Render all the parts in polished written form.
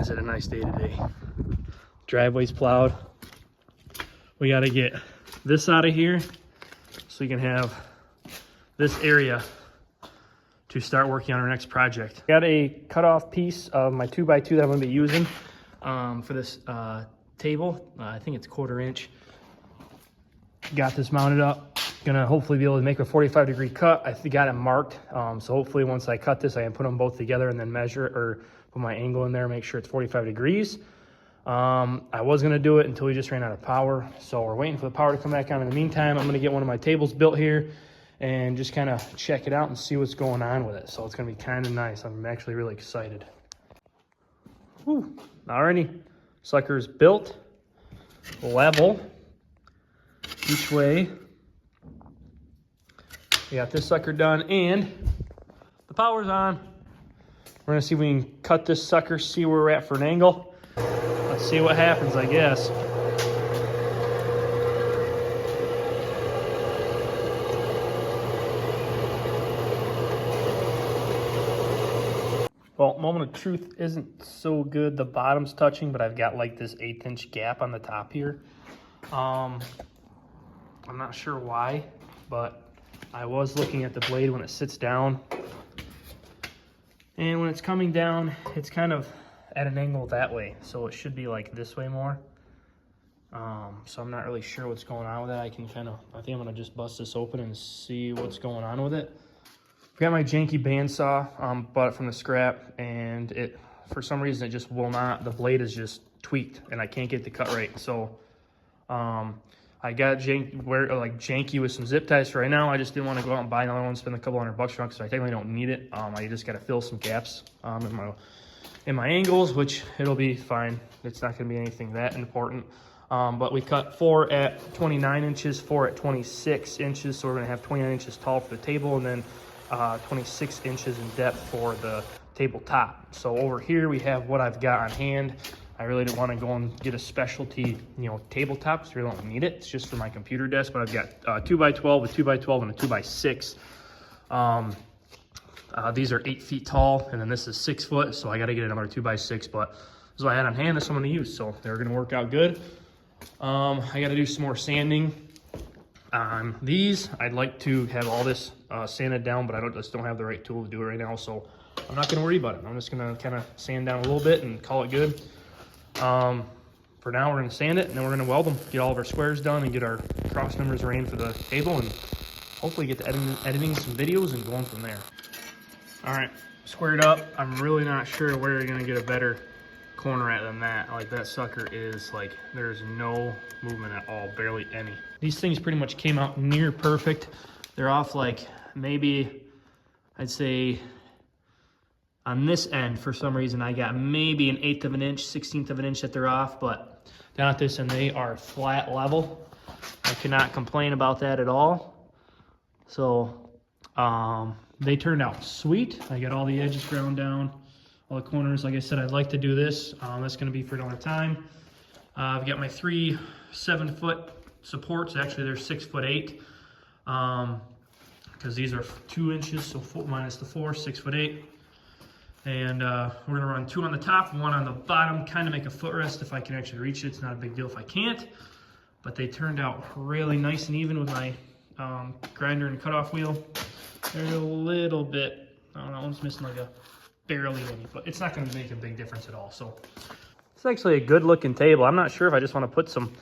man, is it a nice day today. Driveway's plowed. We got to get this out of here so we can have this area to start working on our next project. Got a cut off piece of my 2x2 that I'm going to be using for this table. I think it's 1/4 inch. Got this mounted up. Gonna hopefully be able to make a 45-degree cut. I got it marked, so hopefully once I cut this, I can put them both together and then measure or put my angle in there, make sure it's 45 degrees. I was gonna do it until we just ran out of power, so we're waiting for the power to come back on. In the meantime, I'm gonna get one of my tables built here and just kind of check it out and see what's going on with it. So it's gonna be kind of nice. I'm actually really excited. Whew. Alrighty, sucker's built, level, each way. We got this sucker done and the power's on. We're gonna see if we can cut this sucker, see where we're at for an angle. Let's see what happens, I guess. Well, moment of truth isn't so good. The bottom's touching, but I've got like this 1/8 inch gap on the top here. I'm not sure why, but I was looking at the blade when it sits down, and when it's coming down, it's kind of at an angle that way, so it should be like this way more. So I'm not really sure what's going on with that. I think I'm gonna just bust this open and see what's going on with it. I've got my janky bandsaw, bought it from the scrap, and it, for some reason, it just will not, the blade is just tweaked and I can't get the cut right. So I got janky with some zip ties for right now. I just didn't want to go out and buy another one, spend a couple $100 on it, because I technically don't need it. I just got to fill some gaps in my angles, which it'll be fine. It's not going to be anything that important. But we cut 4 at 29 inches, 4 at 26 inches. So we're going to have 29 inches tall for the table, and then 26 inches in depth for the tabletop. So over here we have what I've got on hand. I really didn't want to go and get a specialty, tabletop, because I really don't need it. It's just for my computer desk, but I've got 2x12, a 2x12, and a 2x6. These are 8 feet tall, and then this is 6 foot, so I got to get another 2x6, but this is what I had on hand. This is what I'm going to use, so they're going to work out good. I got to do some more sanding on these. I'd like to have all this sanded down, but I just don't have the right tool to do it right now, so I'm not going to worry about it. I'm just going to kind of sand down a little bit and call it good. For now, we're going to sand it, and then we're going to weld them, get all of our squares done, and get our cross numbers arranged for the table, and hopefully get to editing some videos and going from there. All right, squared up. I'm really not sure where you're going to get a better corner at than that. Like, that sucker is like, there's no movement at all, barely any. These things pretty much came out near perfect. They're off like maybe, I'd say, on this end, for some reason, I got maybe an 1/8 of an inch, 1/16 of an inch that they're off, but down at this end, they are flat level. I cannot complain about that at all. So, they turned out sweet. I got all the edges ground down, all the corners. Like I said, I'd like to do this. That's gonna be for another time. I've got my 3 7-foot supports. Actually, they're 6'8", because these are 2 inches, so 4 minus the 4, 6'8". And we're gonna run 2 on the top, 1 on the bottom, kind of make a footrest if I can actually reach it. It's not a big deal if I can't, but they turned out really nice and even with my grinder and cutoff wheel. They're a little bit, I don't know, one's missing like a barely any, but it's not gonna make a big difference at all. So it's actually a good looking table. I'm not sure if I just wanna put some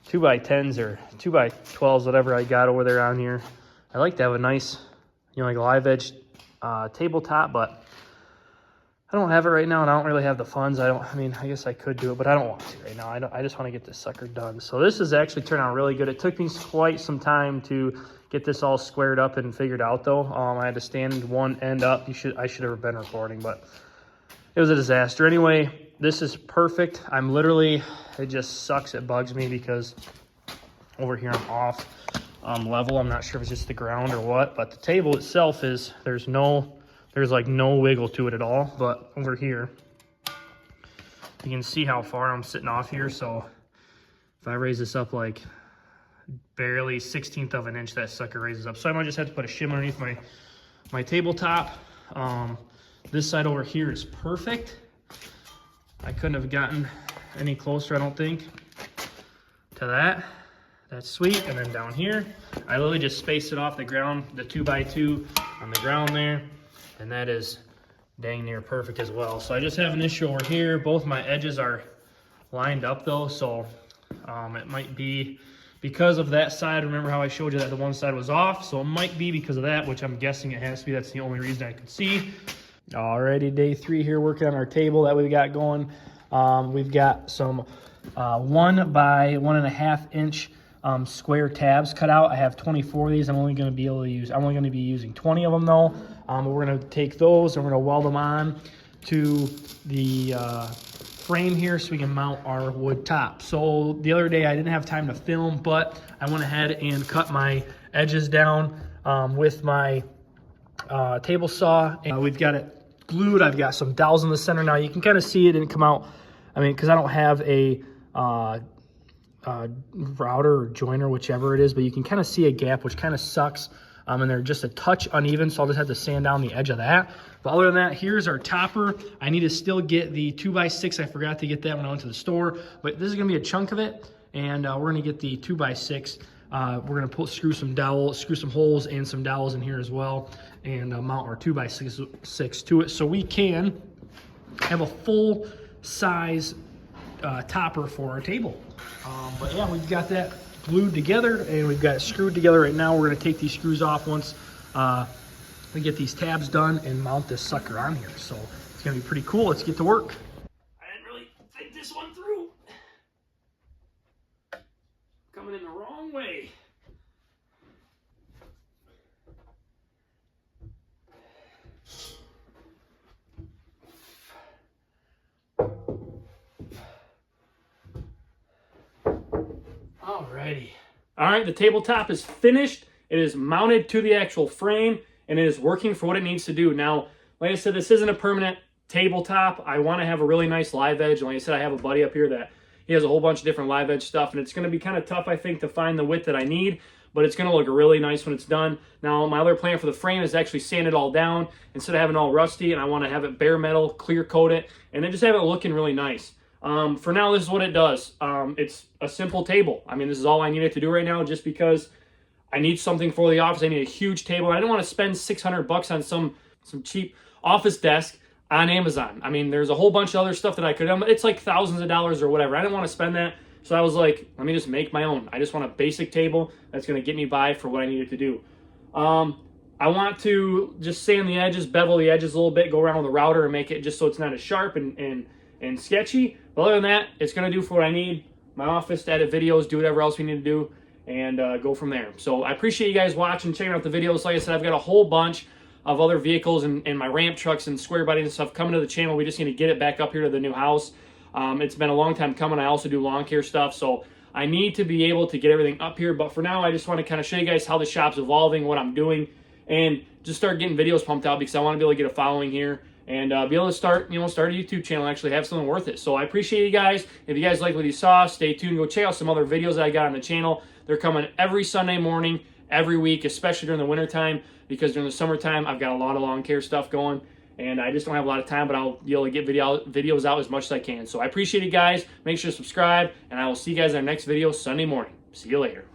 2x10s or 2x12s, whatever I got over there on here. I like to have a nice, like live edge tabletop, but I don't have it right now, and I don't really have the funds. I guess I could do it, but I don't want to right now. I just want to get this sucker done. So this has actually turned out really good. It took me quite some time to get this all squared up and figured out, though. I had to stand one end up. I should have been recording, but it was a disaster. Anyway, this is perfect. It just sucks. It bugs me because over here I'm off level. I'm not sure if it's just the ground or what, but the table itself there's like no wiggle to it at all. But over here, you can see how far I'm sitting off here. So if I raise this up like barely 1/16 of an inch, that sucker raises up. So I might just have to put a shim underneath my tabletop. This side over here is perfect. I couldn't have gotten any closer, I don't think, to that. That's sweet. And then down here, I literally just spaced it off the ground, the 2x2 on the ground there. And that is dang near perfect as well. So I just have an issue over here. Both my edges are lined up though. So it might be because of that side. Remember how I showed you that the one side was off? So it might be because of that, which I'm guessing it has to be. That's the only reason I could see. Alrighty, day 3 here working on our table that we got going. We've got some 1 by 1.5 inch square tabs cut out. I have 24 of these. I'm only going to be using 20 of them though. We're going to take those and we're going to weld them on to the frame here so we can mount our wood top. So the other day I didn't have time to film, but I went ahead and cut my edges down with my table saw. And we've got it glued. I've got some dowels in the center now. You can kind of see it didn't come out. I mean, because I don't have a router or joiner, whichever it is, but you can kind of see a gap, which kind of sucks. And they're just a touch uneven, so I'll just have to sand down the edge of that. But other than that, here's our topper. I need to still get the 2x6. I forgot to get that when I went to the store, but this is gonna be a chunk of it, and we're gonna get the 2x6. We're gonna screw some holes and some dowels in here as well, and mount our 2x6 to it, so we can have a full size topper for our table. But yeah, we've got that glued together and we've got it screwed together right now. We're going to take these screws off once we get these tabs done and mount this sucker on here. So it's going to be pretty cool. Let's get to work. I didn't really think this one through. Coming in the wrong way. Alrighty. Alright, the tabletop is finished. It is mounted to the actual frame and it is working for what it needs to do. Now, like I said, this isn't a permanent tabletop. I want to have a really nice live edge. And like I said, I have a buddy up here that he has a whole bunch of different live edge stuff, and it's going to be kind of tough, I think, to find the width that I need, but it's going to look really nice when it's done. Now, my other plan for the frame is to actually sand it all down instead of having it all rusty, and I want to have it bare metal, clear coat it, and then just have it looking really nice. For now, this is what it does. It's a simple table. I mean, this is all I needed to do right now just because I need something for the office. I need a huge table. I didn't want to spend $600 on some cheap office desk on Amazon. I mean, there's a whole bunch of other stuff that I could have. It's like thousands of dollars or whatever. I didn't want to spend that. So I was like, let me just make my own. I just want a basic table that's going to get me by for what I needed to do. I want to just sand the edges, bevel the edges a little bit, go around with the router and make it just so it's not as sharp and sketchy. But other than that, it's going to do for what I need. My office to edit videos, do whatever else we need to do, and go from there. So I appreciate you guys watching, checking out the videos. Like I said, I've got a whole bunch of other vehicles and my ramp trucks and square bodies and stuff coming to the channel. We just need to get it back up here to the new house. It's been a long time coming. I also do lawn care stuff, so I need to be able to get everything up here. But for now, I just want to kind of show you guys how the shop's evolving, what I'm doing, and just start getting videos pumped out because I want to be able to get a following here and be able to start a YouTube channel and actually have something worth it. So I appreciate you guys. If you guys like what you saw, stay tuned. Go check out some other videos that I got on the channel. They're coming every Sunday morning, every week, especially during the winter time, because during the summertime, I've got a lot of lawn care stuff going, and I just don't have a lot of time, but I'll be able to get videos out as much as I can. So I appreciate you guys. Make sure to subscribe, and I will see you guys in our next video Sunday morning. See you later.